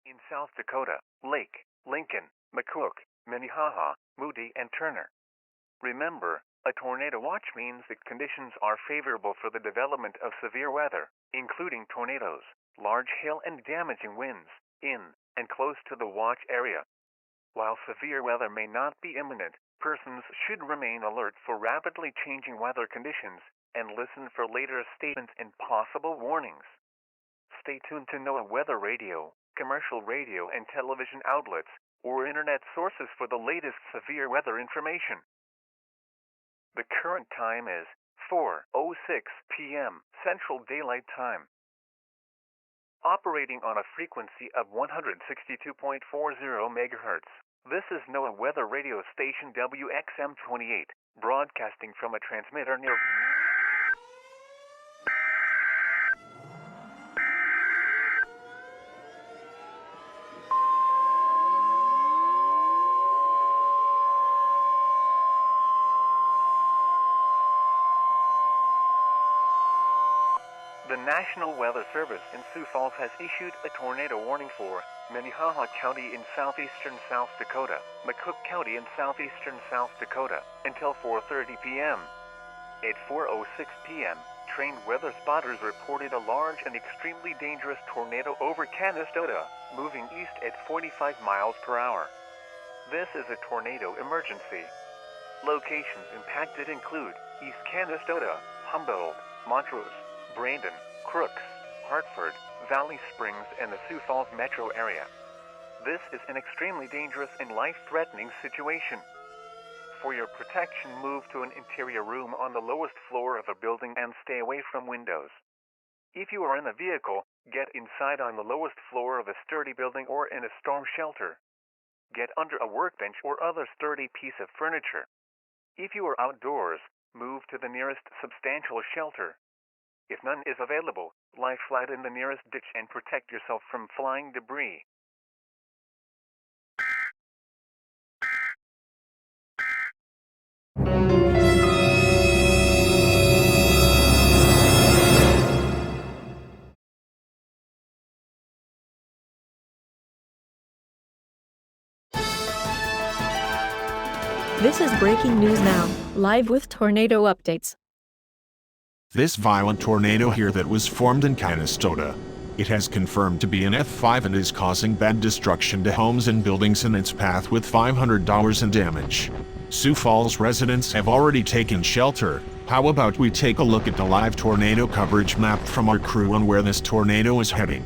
In South Dakota, Lake, Lincoln, McCook, Minnehaha, Moody, and Turner. Remember, a tornado watch means that conditions are favorable for the development of severe weather, including tornadoes, large hail, and damaging winds, in and close to the watch area. While severe weather may not be imminent, persons should remain alert for rapidly changing weather conditions and listen for later statements and possible warnings. Stay tuned to NOAA weather radio, commercial radio and television outlets, or internet sources for the latest severe weather information. The current time is 4:06 p.m. Central Daylight Time. Operating on a frequency of 162.40 MHz, this is NOAA weather radio station WXM-28, broadcasting from a transmitter near... The National Weather Service in Sioux Falls has issued a tornado warning for Minnehaha County in southeastern South Dakota, McCook County in southeastern South Dakota, until 4:30 p.m. At 4:06 p.m., trained weather spotters reported a large and extremely dangerous tornado over Canastota, moving east at 45 miles per hour. This is a tornado emergency. Locations impacted include East Canastota, Humboldt, Montrose, Brandon, Crooks, Hartford, Valley Springs, and the Sioux Falls metro area. This is an extremely dangerous and life-threatening situation. For your protection, move to an interior room on the lowest floor of a building and stay away from windows. If you are in a vehicle, get inside on the lowest floor of a sturdy building or in a storm shelter. Get under a workbench or other sturdy piece of furniture. If you are outdoors, move to the nearest substantial shelter. If none is available, lie flat in the nearest ditch and protect yourself from flying debris. This is breaking news now, live with tornado updates. This violent tornado here that was formed in Canastota. It has confirmed to be an F5 and is causing bad destruction to homes and buildings in its path with $500 in damage. Sioux Falls residents have already taken shelter. How about we take a look at the live tornado coverage map from our crew on where this tornado is heading.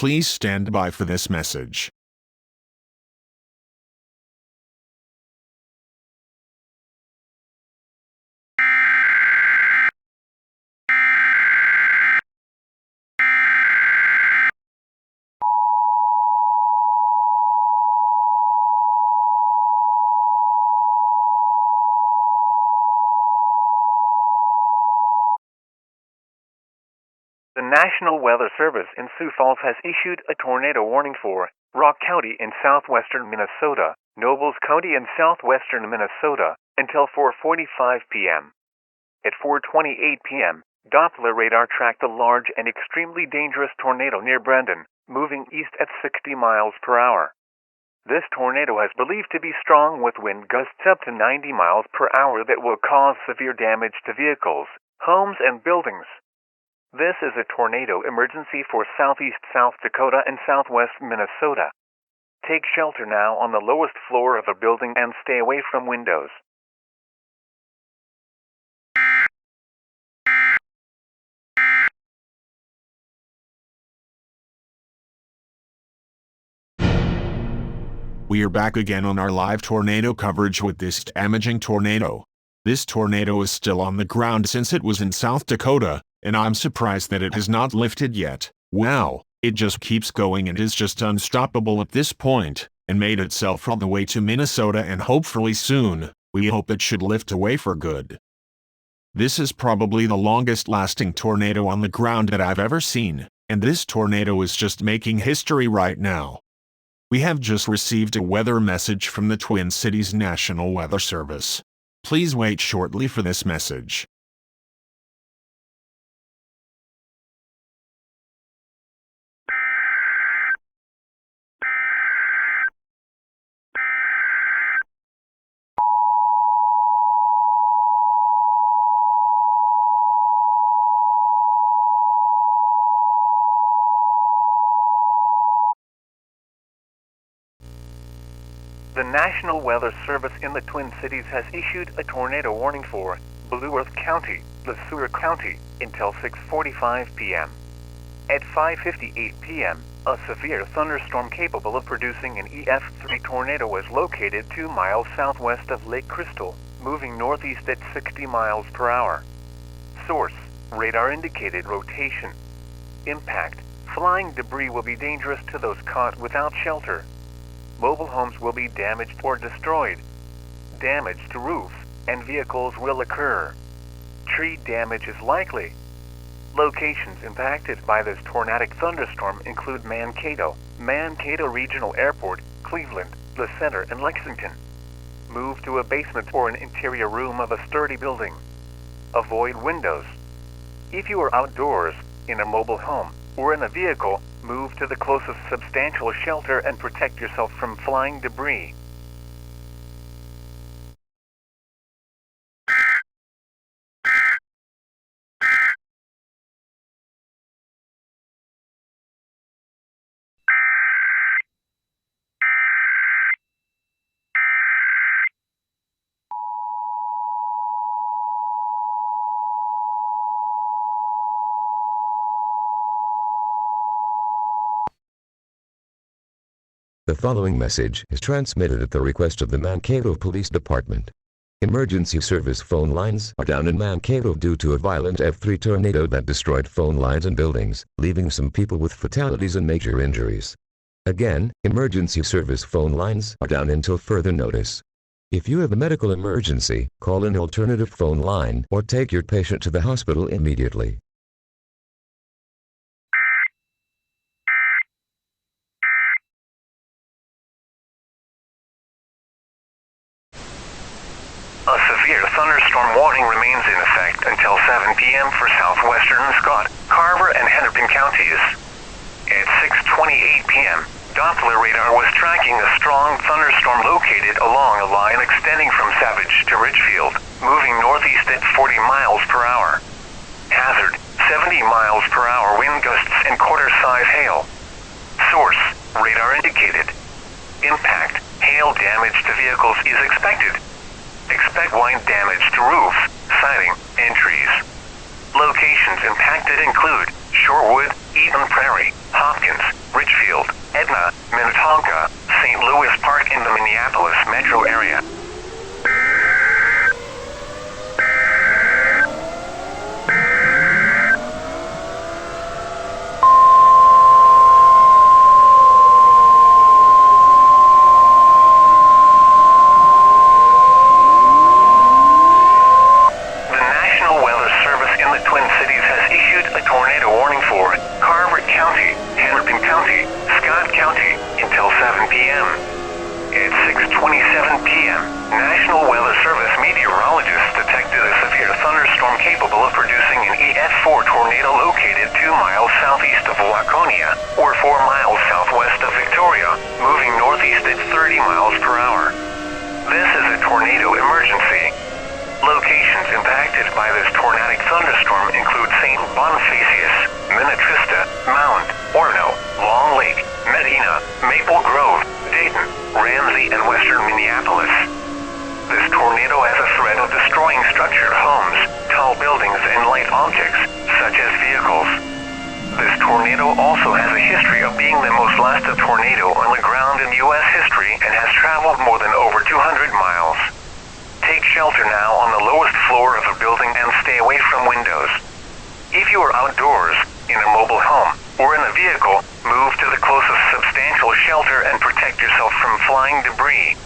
Please stand by for this message. The National Weather Service in Sioux Falls has issued a tornado warning for Rock County in southwestern Minnesota, Nobles County in southwestern Minnesota, until 4:45 p.m. At 4:28 p.m., Doppler radar tracked a large and extremely dangerous tornado near Brandon, moving east at 60 miles per hour. This tornado is believed to be strong with wind gusts up to 90 miles per hour that will cause severe damage to vehicles, homes, and buildings. This is a tornado emergency for southeast South Dakota and southwest Minnesota. Take shelter now on the lowest floor of a building and stay away from windows. We are back again on our live tornado coverage with this damaging tornado. This tornado is still on the ground since it was in South Dakota, and I'm surprised that it has not lifted yet. Wow, it just keeps going and is just unstoppable at this point, and made itself all the way to Minnesota, and hopefully soon, we hope it should lift away for good. This is probably the longest-lasting tornado on the ground that I've ever seen, and this tornado is just making history right now. We have just received a weather message from the Twin Cities National Weather Service. Please wait shortly for this message. The National Weather Service in the Twin Cities has issued a tornado warning for Blue Earth County, LeSueur County, until 6:45 p.m. At 5:58 p.m., a severe thunderstorm capable of producing an EF3 tornado was located 2 miles southwest of Lake Crystal, moving northeast at 60 miles per hour. Source: radar-indicated rotation. Impact: flying debris will be dangerous to those caught without shelter. Mobile homes will be damaged or destroyed. Damage to roofs and vehicles will occur. Tree damage is likely. Locations impacted by this tornadic thunderstorm include Mankato, Mankato Regional Airport, Cleveland, the Center, and Lexington. Move to a basement or an interior room of a sturdy building. Avoid windows. If you are outdoors, in a mobile home, or in a vehicle, move to the closest substantial shelter and protect yourself from flying debris. The following message is transmitted at the request of the Mankato Police Department. Emergency service phone lines are down in Mankato due to a violent F3 tornado that destroyed phone lines and buildings, leaving some people with fatalities and major injuries. Again, emergency service phone lines are down until further notice. If you have a medical emergency, call an alternative phone line or take your patient to the hospital immediately. A severe thunderstorm warning remains in effect until 7 p.m. for southwestern Scott, Carver, and Hennepin counties. At 6:28 p.m., Doppler radar was tracking a strong thunderstorm located along a line extending from Savage to Ridgefield, moving northeast at 40 miles per hour. Hazard: 70 miles per hour wind gusts and quarter-size hail. Source: radar indicated. Impact: hail damage to vehicles is expected. Expect wind damage to roofs, siding, and trees. Locations impacted include Shorewood, Eden Prairie, Hopkins, Ridgefield, Edna, Minnetonka, St. Louis Park, and the Minneapolis metro area. Capable of producing an EF4 tornado located 2 miles southeast of Waconia, or 4 miles southwest of Victoria, moving northeast at 30 miles per hour. This is a tornado emergency. Locations impacted by this tornadic thunderstorm include St. Bonifacius, Minnetrista, Mound, Orono, Long Lake, Medina, Maple Grove, Dayton, Ramsey, and western Minneapolis. This tornado has a threat of destroying structured homes, tall buildings, and light objects, such as vehicles. This tornado also has a history of being the most lasting tornado on the ground in U.S. history and has traveled more than over 200 miles. Take shelter now on the lowest floor of a building and stay away from windows. If you are outdoors, in a mobile home, or in a vehicle, move to the closest substantial shelter and protect yourself from flying debris.